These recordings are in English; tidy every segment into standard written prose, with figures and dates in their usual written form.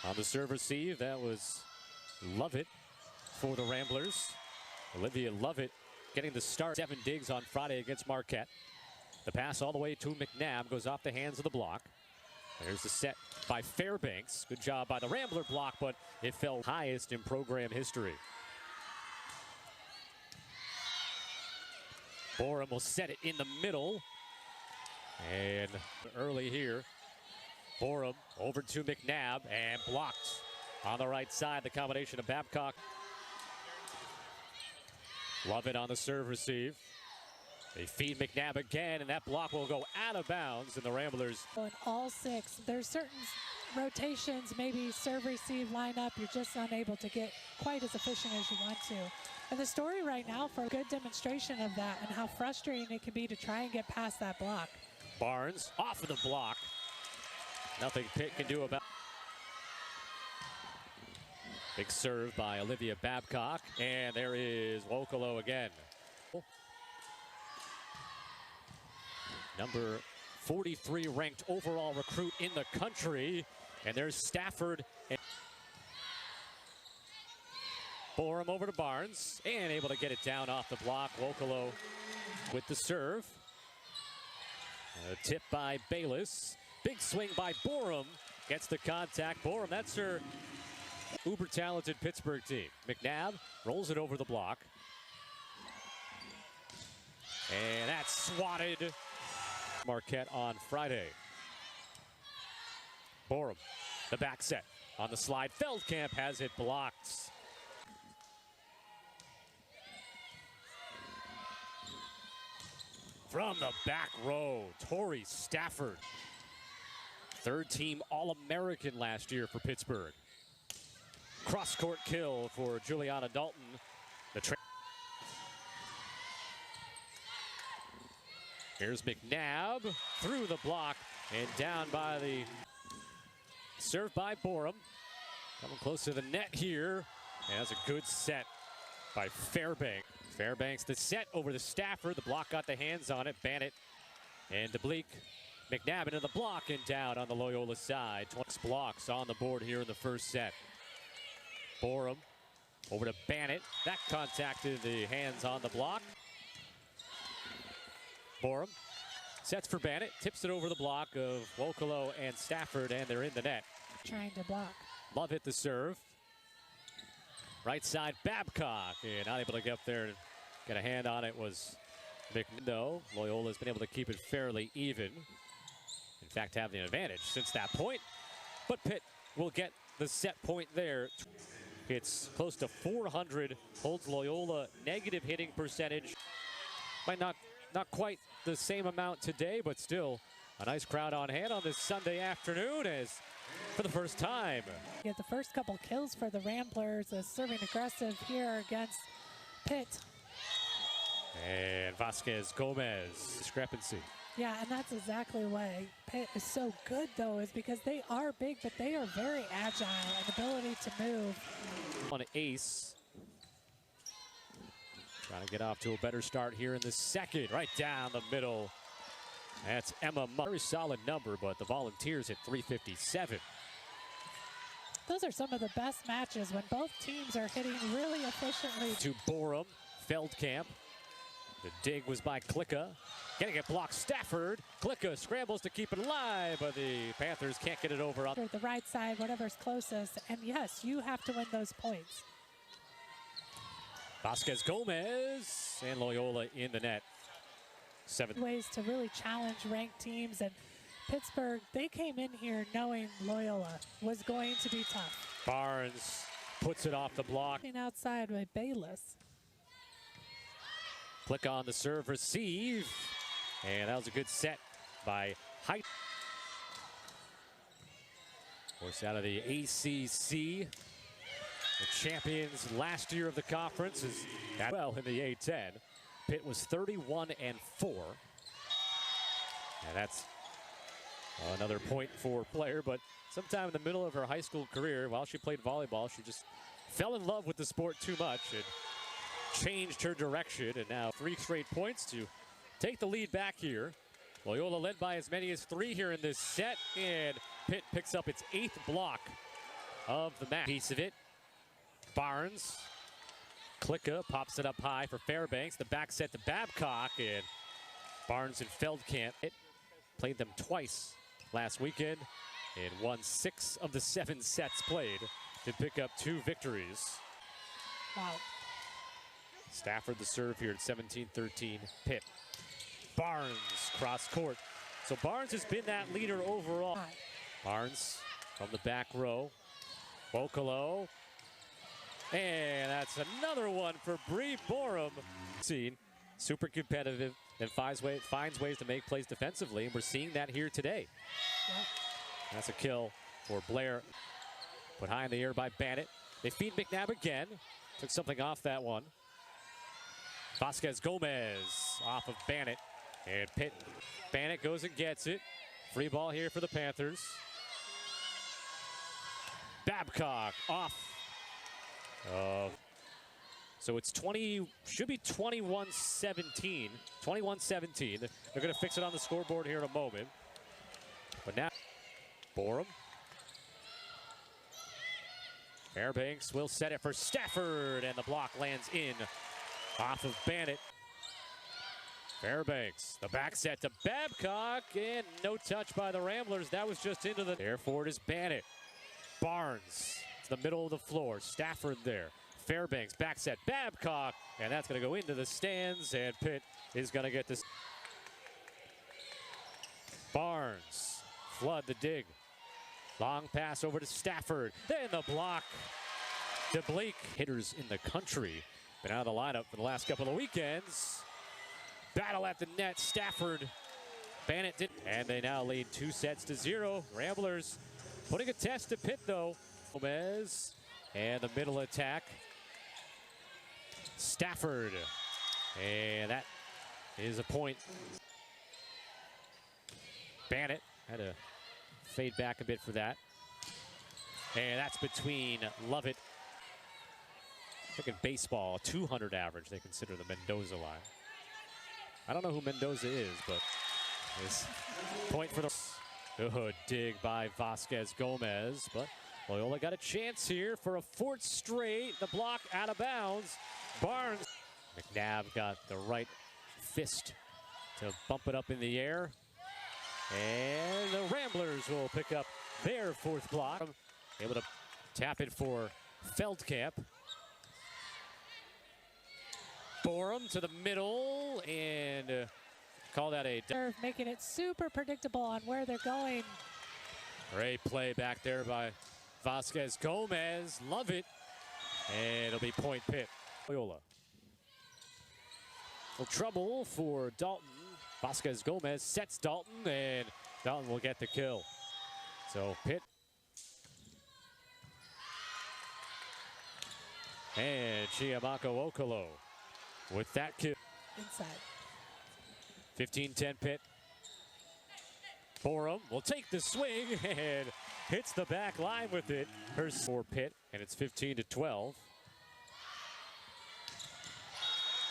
On the serve receive, that was Lovett for the Ramblers. Olivia Lovett getting the start. 7 digs on Friday against Marquette. The pass all the way to McNabb goes off the hands of the block. There's the set by Fairbanks. Good job by the Rambler block, but it fell highest in program history. Borum will set it in the middle. And early here, Borum over to McNabb and blocked on the right side. The combination of Babcock. Lovett on the serve receive. They feed McNabb again, and that block will go out of bounds, and the Ramblers. In all 6, there's certain rotations, maybe serve receive lineup, you're just unable to get quite as efficient as you want to. And the story right now for a good demonstration of that and how frustrating it can be to try and get past that block. Barnes off of the block. Nothing Pitt can do about it. Big serve by Olivia Babcock, and there is Wokolo again. Number 43 ranked overall recruit in the country. And there's Stafford. Borum over to Barnes and able to get it down off the block. Wokolo with the serve. A tip by Bayless. Big swing by Borum. Gets the contact. Borum, that's her uber talented Pittsburgh team. McNabb rolls it over the block. And that's swatted. Marquette on Friday. Borum, the back set on the slide. Feldkamp has it blocked. From the back row, Tori Stafford. 3rd team All-American last year for Pittsburgh. Cross-court kill for Juliana Dalton. Here's McNabb through the block and down by the serve by Borum. Coming close to the net here. And that's a good set by Fairbanks. Fairbanks the set over to Stafford. The block got the hands on it. Bannett and DeBleek. McNabb into the block and down on the Loyola side. 20 blocks on the board here in the first set. Borum over to Bannett. That contacted the hands on the block. Borum sets for Bannett, tips it over the block of Wokolo and Stafford, and they're in the net. Trying to block. Love hit the serve. Right side, Babcock, and not able to get up there and get a hand on it was McNabb. Loyola's been able to keep it fairly even. In fact, have the advantage since that point. But Pitt will get the set point there. It's close to 400, holds Loyola negative hitting percentage. Might not quite the same amount today, but still a nice crowd on hand on this Sunday afternoon as for the first time. Get the first couple kills for the Ramblers, serving aggressive here against Pitt. And Vasquez Gomez, discrepancy. Yeah, and that's exactly why Pitt is so good, though, is because they are big, but they are very agile and ability to move. On ace. Trying to get off to a better start here in the second. Right down the middle. That's Emma. Very solid number, but the Volunteers hit 357. Those are some of the best matches when both teams are hitting really efficiently. To Borum, Feldkamp. The dig was by Klicka. Getting it blocked, Stafford. Klicka scrambles to keep it alive, but the Panthers can't get it over. On the right side, whatever's closest. And yes, you have to win those points. Vasquez Gomez and Loyola in the net. 7 ways to really challenge ranked teams, and Pittsburgh, they came in here knowing Loyola was going to be tough. Barnes puts it off the block. Outside by Bayless. Click on the serve receive, and that was a good set by Height. Of course, out of the ACC. The champions last year of the conference is that well in the A-10. Pitt was 31-4. And that's another point for player, but sometime in the middle of her high school career, while she played volleyball, she just fell in love with the sport too much and changed her direction. And now 3 straight points to take the lead back here. Loyola led by as many as 3 here in this set, and Pitt picks up its 8th block of the match. Piece of it. Barnes. Klicka pops it up high for Fairbanks. The back set to Babcock, and Barnes and Feldkamp played them twice last weekend and won 6 of the 7 sets played to pick up 2 victories. Wow. Stafford the serve here at 17-13. Pitt. Barnes cross court. So Barnes has been that leader overall. Barnes from the back row. Vocalo. And that's another one for Bree Borum. Super competitive and finds ways to make plays defensively, and we're seeing that here today. Yep. That's a kill for Blair. Put high in the air by Bannett. They feed McNabb again. Took something off that one. Vasquez Gomez off of Bannett. And Pitt. Bannett goes and gets it. Free ball here for the Panthers. Babcock off. So it's should be 21-17. 21-17. They're going to fix it on the scoreboard here in a moment. But now, Borum. Fairbanks will set it for Stafford, and the block lands in off of Bannett. Fairbanks, the back set to Babcock, and no touch by the Ramblers. That was just into the... There for it is Bannett. Barnes to the middle of the floor. Stafford there. Fairbanks, back set, Babcock, and that's going to go into the stands, and Pitt is going to get this. Barnes, flood the dig. Long pass over to Stafford. Then the block to Blake. Hitters in the country. Been out of the lineup for the last couple of weekends. Battle at the net. Stafford. Bannett did. And they now lead 2-0. Ramblers putting a test to Pitt, though. Gomez. And the middle attack. Stafford. And that is a point. Bannett had to fade back a bit for that. And that's between Lovett. Look at baseball, 200 average. They consider the Mendoza line. I don't know who Mendoza is, but this point for the good dig by Vasquez Gomez. But Loyola got a chance here for a 4th straight. The block out of bounds. Barnes. McNabb got the right fist to bump it up in the air. And the Ramblers will pick up their 4th block. Able to tap it for Feldkamp. Borum to the middle, and call that a... Making it super predictable on where they're going. Great play back there by Vasquez Gomez. Love it. And it'll be point Pitt. Loyola. Well, trouble for Dalton. Vasquez Gomez sets Dalton, and Dalton will get the kill. So Pitt. And Chiamako Okolo with that kill. Inside. 15-10 Pitt. Borum will take the swing and hits the back line with it. Here's for Pitt, and it's 15-12.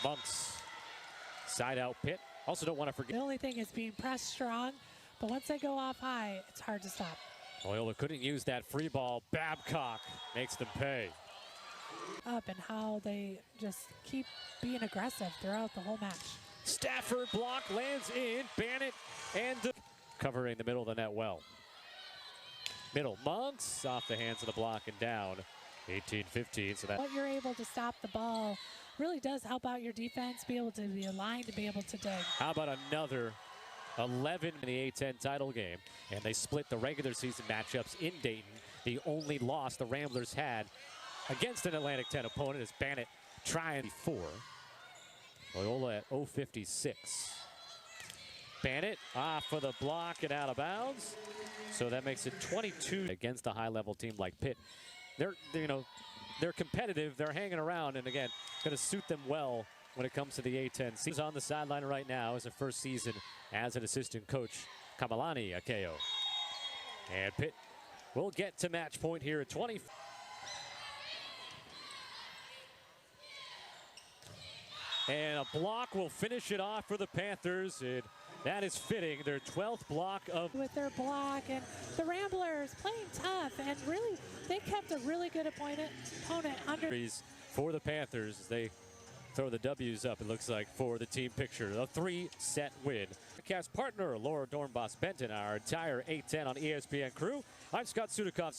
Monks. Side out Pitt. Also don't want to forget. The only thing is being pressed strong, but once they go off high, it's hard to stop. Loyola couldn't use that free ball. Babcock makes them pay. Up and how they just keep being aggressive throughout the whole match. Stafford block lands in. Bannett and covering the middle of the net well. Middle. Monks off the hands of the block and down. 18-15. So that. What you're able to stop the ball really does help out your defense, be able to be aligned, to be able to dig. How about another 11 in the A-10 title game? And they split the regular season matchups in Dayton. The only loss the Ramblers had against an Atlantic 10 opponent is Bannett trying before. Loyola at 0-56. Bannett off for the block and out of bounds. So that makes it 22 against a high-level team like Pitt. They're competitive, they're hanging around, and again, going to suit them well when it comes to the A-10. He's on the sideline right now as a first season as an assistant coach, Kamalani Akeo. And Pitt will get to match point here at 20. And a block will finish it off for the Panthers. And That is fitting. Their 12th block of with their block, and the Ramblers playing tough, and really they kept a really good opponent under for the Panthers as they throw the W's up, it looks like, for the team picture. A 3-set win. Cast partner Laura Dornbos Benton, our entire 810 on ESPN crew. I'm Scott Sudakov.